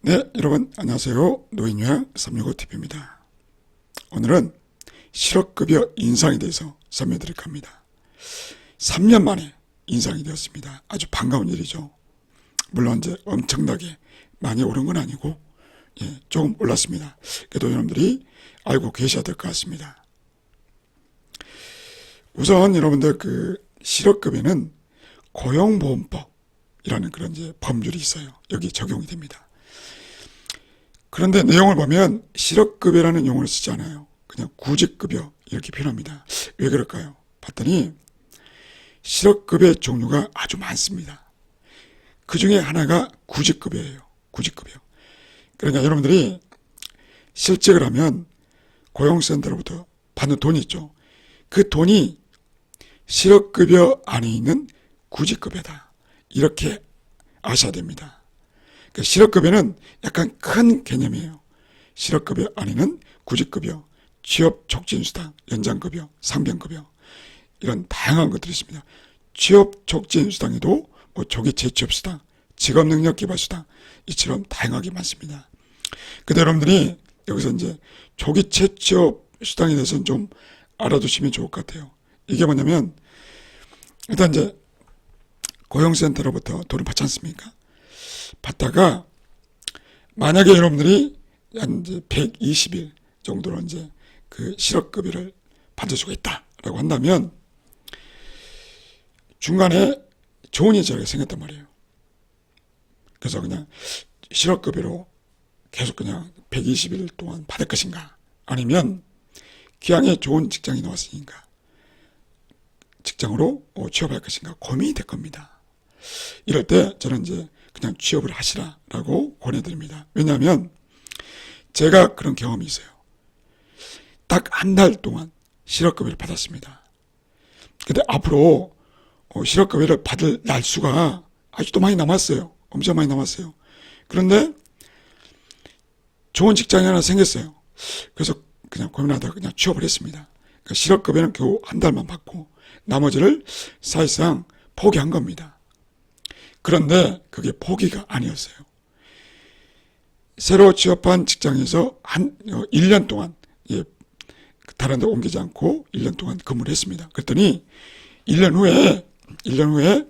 네, 여러분 안녕하세요. 노인요양 365TV입니다. 오늘은 실업급여 인상에 대해서 설명드릴까 합니다. 3년 만에 인상이 되었습니다. 아주 반가운 일이죠. 물론 이제 엄청나게 많이 오른 건 아니고 조금 올랐습니다. 그래도 여러분들이 알고 계셔야 될 것 같습니다. 우선 여러분들 실업급여는 고용보험법이라는 그런 이제 법률이 있어요. 여기 적용이 됩니다. 그런데 내용을 보면 실업급여라는 용어를 쓰지 않아요. 그냥 구직급여 이렇게 표현합니다. 왜 그럴까요? 봤더니 실업급여의 종류가 아주 많습니다. 그 중에 하나가 구직급여예요. 구직급여. 그러니까 여러분들이 실직을 하면 고용센터로부터 받는 돈이 있죠. 그 돈이 실업급여 안에 있는 구직급여다. 이렇게 아셔야 됩니다. 실업급여는 약간 큰 개념이에요. 실업급여 안에는 구직급여, 취업촉진수당, 연장급여, 상병급여 이런 다양한 것들이 있습니다. 취업촉진수당에도 조기 재취업수당, 직업능력개발수당 이처럼 다양하게 많습니다. 근데 여러분들이 여기서 이제 조기 재취업수당에 대해서는 좀 알아두시면 좋을 것 같아요. 이게 뭐냐면 일단 이제 고용센터로부터 돈을 받지 않습니까? 받다가 만약에 여러분들이 한 이제 120일 정도로 이제 그 실업급여를 받을 수가 있다라고 한다면 중간에 좋은 일자리가 생겼단 말이에요. 그래서 그냥 실업급여로 계속 그냥 120일 동안 받을 것인가 아니면 기왕에 좋은 직장이 나왔으니까 직장으로 취업할 것인가 고민이 될 겁니다. 이럴 때 저는 이제 그냥 취업을 하시라라고 권해드립니다. 왜냐하면 제가 그런 경험이 있어요. 딱 한 달 동안 실업급여를 받았습니다. 근데 앞으로 실업급여를 받을 날수가 아직도 많이 남았어요. 엄청 많이 남았어요. 그런데 좋은 직장이 하나 생겼어요. 그래서 그냥 고민하다가 그냥 취업을 했습니다. 그러니까 실업급여는 겨우 한 달만 받고 나머지를 사실상 포기한 겁니다. 그런데 그게 포기가 아니었어요. 새로 취업한 직장에서 한 1년 동안 다른 데 옮기지 않고 1년 동안 근무를 했습니다. 그랬더니 1년 후에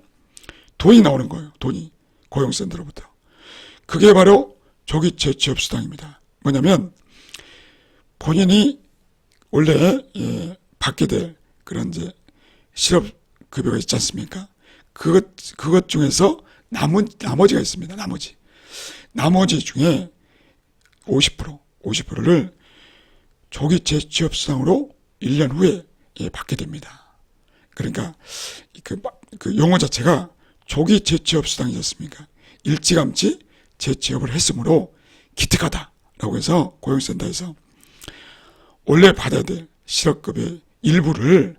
돈이 나오는 거예요. 돈이 고용센터로부터. 그게 바로 조기 재취업수당입니다. 뭐냐면 본인이 원래 받게 될 그런 이제 실업급여가 있지 않습니까? 그것 중에서 나머지가 있습니다. 나머지 중에 50%를 조기 재취업수당으로 1년 후에 받게 됩니다. 그러니까 그 용어 자체가 조기 재취업수당이었습니까? 일찌감치 재취업을 했으므로 기특하다라고 해서 고용센터에서 원래 받아야 될 실업급여의 일부를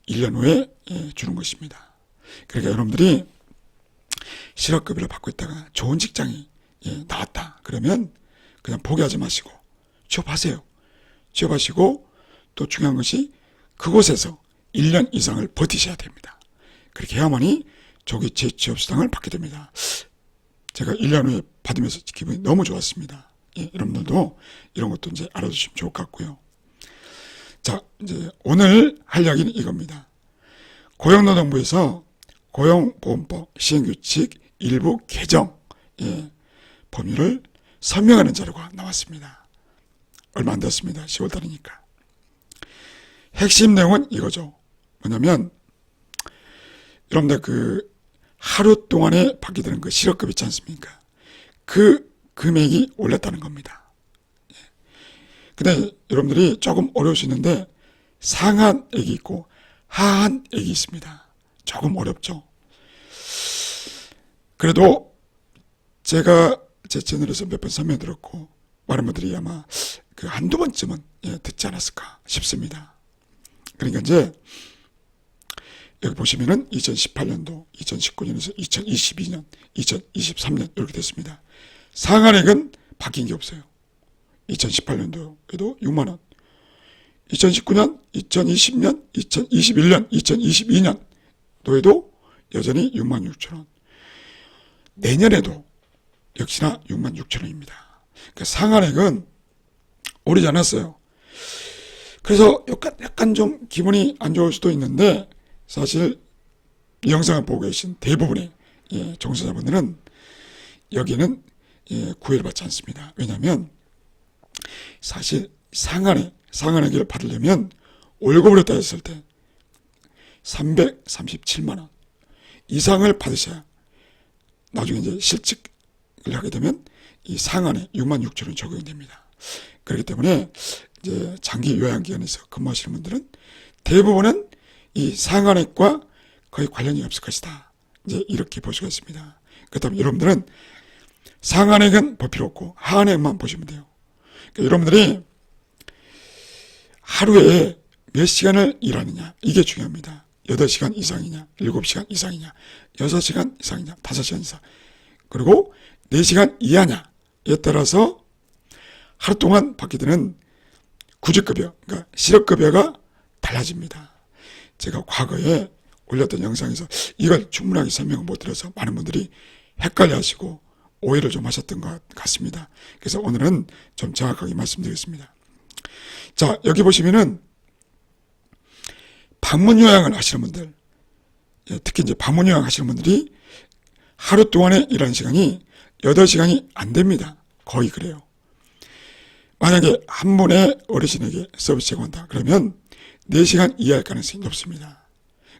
1년 후에 주는 것입니다. 그러니까 여러분들이 실업급여를 받고 있다가 좋은 직장이 나왔다. 그러면 그냥 포기하지 마시고 취업하세요. 취업하시고 또 중요한 것이 그곳에서 1년 이상을 버티셔야 됩니다. 그렇게 해야만이 조기 재취업수당을 받게 됩니다. 제가 1년 후에 받으면서 기분이 너무 좋았습니다. 여러분들도 이런 것도 이제 알아두시면 좋을 것 같고요. 자, 이제 오늘 할 이야기는 이겁니다. 고용노동부에서 고용보험법 시행규칙 일부 개정 법률을 설명하는 자료가 나왔습니다. 얼마 안 됐습니다. 10월달이니까. 핵심 내용은 이거죠. 뭐냐면 여러분들 하루 동안에 받게 되는 그 실업급 있지 않습니까? 그 금액이 올랐다는 겁니다. 근데 여러분들이 조금 어려울 수 있는데 상한액이 있고 하한액이 있습니다. 조금 어렵죠. 그래도 제가 제 채널에서 몇 번 설명드렸고 많은 분들이 아마 한두 번쯤은 듣지 않았을까 싶습니다. 그러니까 이제 여기 보시면은 2018년도, 2019년에서 2022년, 2023년 이렇게 됐습니다. 상한액은 바뀐 게 없어요. 2018년도에도 6만 원, 2019년, 2020년, 2021년, 2022년 도에도 여전히 6만 6천 원. 내년에도 역시나 66,000원입니다. 그러니까 상한액은 오르지 않았어요. 그래서 약간 좀 기분이 안 좋을 수도 있는데 사실 이 영상을 보고 계신 대부분의 종사자분들은 여기는 구애를 받지 않습니다. 왜냐하면 사실 상한액을 받으려면 월급으로 따졌을 때 337만 원 이상을 받으셔야 나중에 이제 실직을 하게 되면 이 상한에 66,000원 적용이 됩니다. 그렇기 때문에 이제 장기 요양기관에서 근무하시는 분들은 대부분은 이 상한액과 거의 관련이 없을 것이다. 이제 이렇게 볼 수가 있습니다. 그렇다면 여러분들은 상한액은 볼 필요 없고 하한액만 보시면 돼요. 그러니까 여러분들이 하루에 몇 시간을 일하느냐 이게 중요합니다. 8시간 이상이냐 7시간 이상이냐 6시간 이상이냐 5시간 이상 그리고 4시간 이하냐에 따라서 하루 동안 받게 되는 구직급여 그러니까 실업급여가 달라집니다. 제가 과거에 올렸던 영상에서 이걸 충분하게 설명을 못 드려서 많은 분들이 헷갈려 하시고 오해를 좀 하셨던 것 같습니다. 그래서 오늘은 좀 정확하게 말씀드리겠습니다. 자, 여기 보시면은 방문 요양을 하시는 분들, 특히 이제 방문 요양 하시는 분들이 하루 동안에 일하는 시간이 8시간이 안 됩니다. 거의 그래요. 만약에 한 분의 어르신에게 서비스 제공한다. 그러면 4시간 이하일 가능성이 높습니다.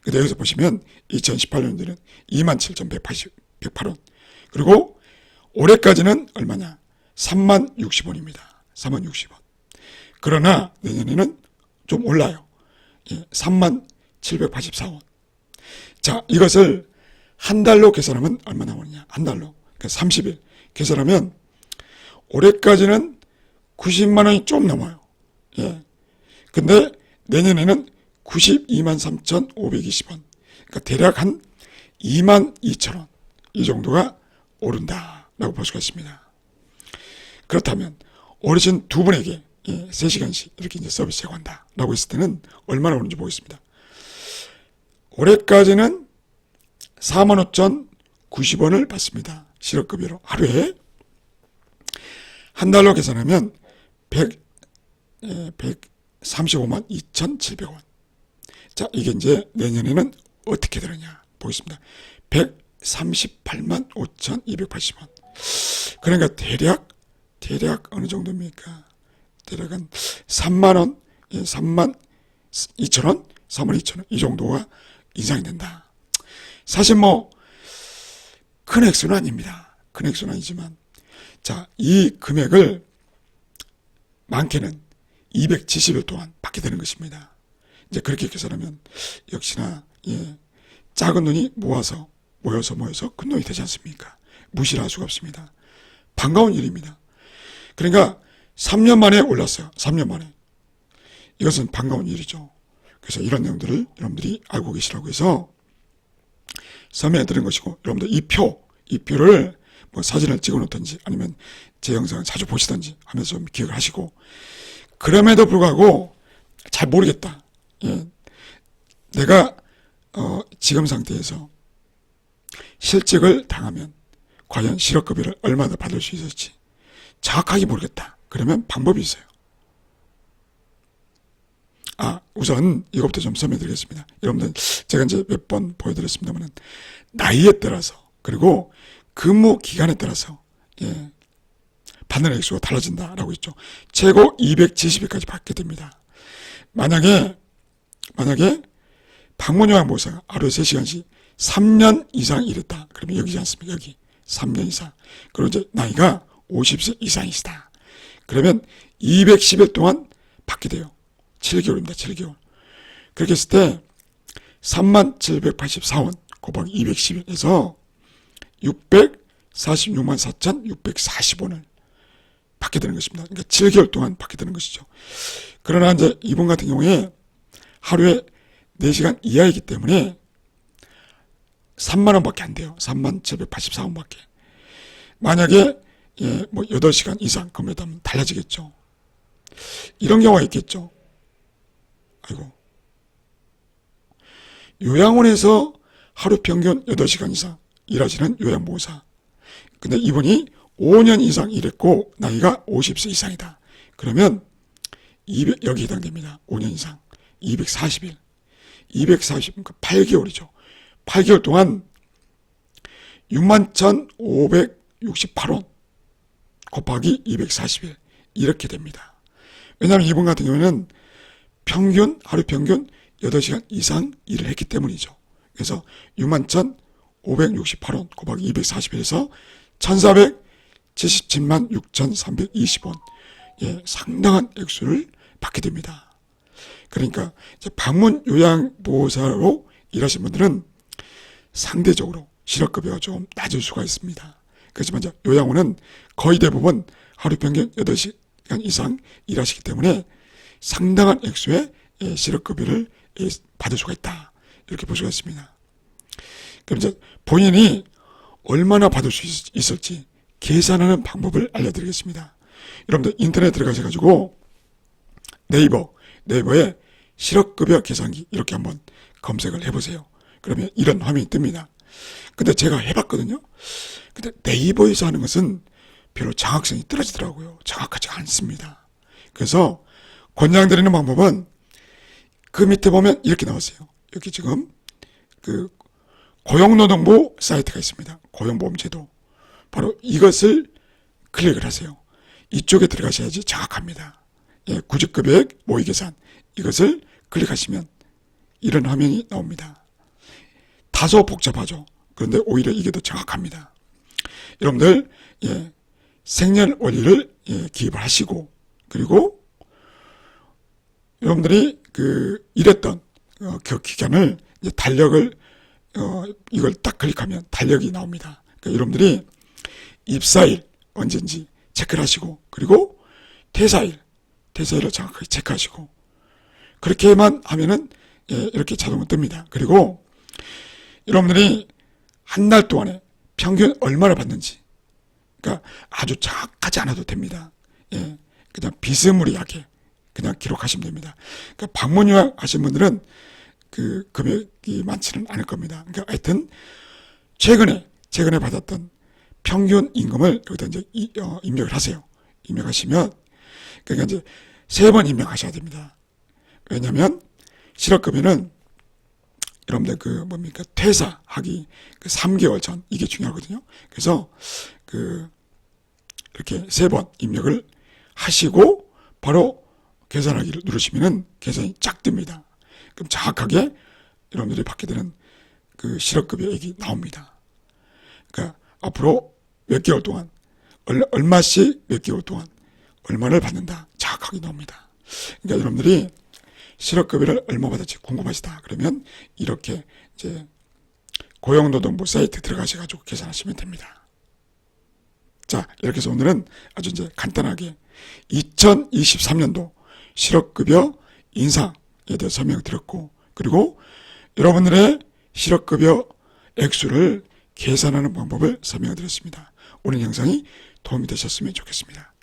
근데 여기서 보시면 2018년도에는 27,108원. 그리고 올해까지는 얼마냐? 30,060원입니다. 30,060원. 그러나 내년에는 좀 올라요. 37,84원. 자, 이것을 한 달로 계산하면 얼마 나오느냐? 한 달로. 그러니까 30일 계산하면 올해까지는 90만 원이 좀 넘어요. 근데 내년에는 923,520원. 그러니까 대략 한 22,000원. 이 정도가 오른다라고 볼 수가 있습니다. 그렇다면 어르신 두 분에게 3시간씩 이렇게 이제 서비스 제공한다라고 했을 때는 얼마나 오른지 보겠습니다. 올해까지는 45,090원을 받습니다. 실업급여로 하루에. 한 달로 계산하면 135만 2,700원. 자, 이게 이제 내년에는 어떻게 되느냐 보겠습니다. 138만 5,280원. 그러니까 대략 어느 정도입니까? 대략 한 3만원, 3만 2천원, 3만 2천원 이 정도가 인상이 된다. 사실 뭐 큰 액수는 아닙니다. 큰 액수는 아니지만 자, 이 금액을 많게는 270일 동안 받게 되는 것입니다. 이제 그렇게 계산하면 역시나 작은 돈이 모여서 큰 돈이 되지 않습니까? 무시를 할 수가 없습니다. 반가운 일입니다. 그러니까 3년 만에 올랐어요. 3년 만에. 이것은 반가운 일이죠. 그래서 이런 내용들을 여러분들이 알고 계시라고 해서 설명해 드린 것이고, 여러분들 이 표를 뭐 사진을 찍어 놓든지 아니면 제 영상을 자주 보시든지 하면서 좀 기억을 하시고, 그럼에도 불구하고 잘 모르겠다. 내가 지금 상태에서 실직을 당하면 과연 실업급여를 얼마나 받을 수 있을지 정확하게 모르겠다. 그러면 방법이 있어요. 우선 이것부터 좀 설명드리겠습니다. 여러분들 제가 이제 몇 번 보여드렸습니다만 나이에 따라서 그리고 근무 기간에 따라서 받는 액수가 달라진다라고 했죠. 최고 270일까지 받게 됩니다. 만약에 방문요양보호사가 하루에 3시간씩 3년 이상 일했다. 그러면 여기지 않습니까? 여기 3년 이상. 그리고 이제 나이가 50세 이상이시다. 그러면 210일 동안 받게 돼요. 7개월입니다. 7개월. 그렇게 했을 때 37,84원 곱하기 210일에서 646만 4,640원을 받게 되는 것입니다. 그러니까 7개월 동안 받게 되는 것이죠. 그러나 이제 이분 같은 경우에 하루에 4시간 이하이기 때문에 3만 원밖에 안 돼요. 37,84원밖에. 만약에 뭐 8시간 이상 근무했다면 달라지겠죠. 이런 경우가 있겠죠. 아이고. 요양원에서 하루 평균 8시간 이상 일하시는 요양보호사. 근데 이분이 5년 이상 일했고 나이가 50세 이상이다. 그러면 200, 여기 해당됩니다. 5년 이상 240일 240은 8개월이죠. 8개월 동안 61,568원 곱하기 240일 이렇게 됩니다. 왜냐하면 이분 같은 경우에는 하루 평균 8시간 이상 일을 했기 때문이죠. 그래서 61,568원 곱하기 240일에서 1,477만 6,320원 예, 상당한 액수를 받게 됩니다. 그러니까 이제 방문 요양보호사로 일하신 분들은 상대적으로 실업급여가 좀 낮을 수가 있습니다. 그렇지만 이제 요양원은 거의 대부분 하루 평균 8시간 이상 일하시기 때문에 상당한 액수의 실업급여를 받을 수가 있다. 이렇게 볼 수가 있습니다. 그럼 이제 본인이 얼마나 받을 수 있을지 계산하는 방법을 알려드리겠습니다. 여러분들 인터넷 들어가셔가지고 네이버에 실업급여 계산기 이렇게 한번 검색을 해보세요. 그러면 이런 화면이 뜹니다. 근데 제가 해봤거든요. 근데 네이버에서 하는 것은 별로 정확성이 떨어지더라고요. 정확하지 않습니다. 그래서 권장드리는 방법은 그 밑에 보면 이렇게 나왔어요. 여기 지금 그 고용노동부 사이트가 있습니다. 고용보험제도. 바로 이것을 클릭을 하세요. 이쪽에 들어가셔야지 정확합니다. 예, 구직급여액 모의계산 이것을 클릭하시면 이런 화면이 나옵니다. 다소 복잡하죠. 그런데 오히려 이게 더 정확합니다. 여러분들 예, 생년월일을 기입을 하시고 그리고 여러분들이 일했던 그 기간을 이제 달력을 이걸 딱 클릭하면 달력이 나옵니다. 그러니까 여러분들이 입사일 언제인지 체크를 하시고 그리고 퇴사일을 정확하게 체크하시고 그렇게만 하면은 이렇게 자동으로 뜹니다. 그리고 여러분들이 한 달 동안에 평균 얼마나 받는지 그러니까 아주 정확하지 않아도 됩니다. 예, 그냥 비스무리하게 그냥 기록하시면 됩니다. 그러니까 방문 요양 하신 분들은 그 금액이 많지는 않을 겁니다. 그러니까 하여튼 최근에 받았던 평균 임금을 여기다 이제 입력을 하세요. 입력하시면 그러니까 이제 3번 입력하셔야 됩니다. 왜냐하면 실업급여는 여러분들 퇴사하기 3개월 전 이게 중요하거든요. 그래서 이렇게 3번 입력을 하시고 바로 계산하기를 누르시면은 계산이 쫙 뜹니다. 그럼 정확하게 여러분들이 받게 되는 그 실업급여액이 나옵니다. 그러니까 앞으로 몇 개월 동안 얼마씩 몇 개월 동안 얼마를 받는다 정확하게 나옵니다. 그러니까 여러분들이 실업급여를 얼마 받을지 궁금하시다 그러면 이렇게 이제 고용노동부 사이트 들어가셔가지고 계산하시면 됩니다. 자, 이렇게 해서 오늘은 아주 이제 간단하게 2023년도 실업급여 인상에 대해 설명드렸고 그리고 여러분들의 실업급여 액수를 계산하는 방법을 설명드렸습니다. 오늘 영상이 도움이 되셨으면 좋겠습니다.